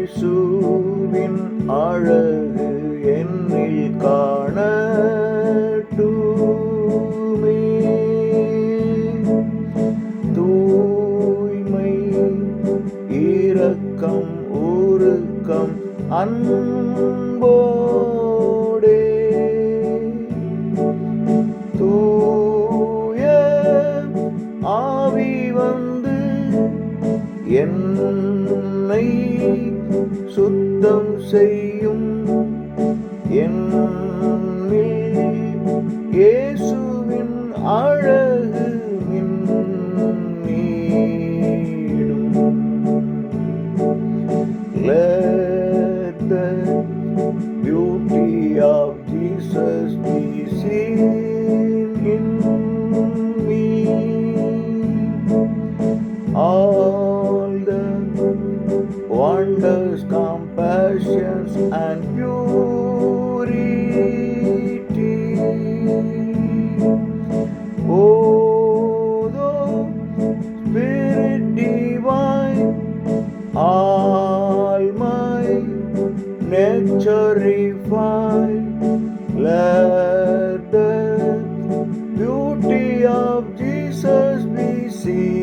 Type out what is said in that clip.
இயேசுவின் அழகு என்னில் காணட்டுமே. தூய்மை, இரக்கம், உருக்கம், அன்போடே தூய ஆவி வந்து என்னை சுத்தம் செய்யும். என்னில் இயேசுவின் அழகு மின்னிடும். Let the beauty of Jesus be seen in me. All the wonders, compassions, and purity. Oh, the Spirit divine, all my nature refine. Let the beauty of Jesus be seen.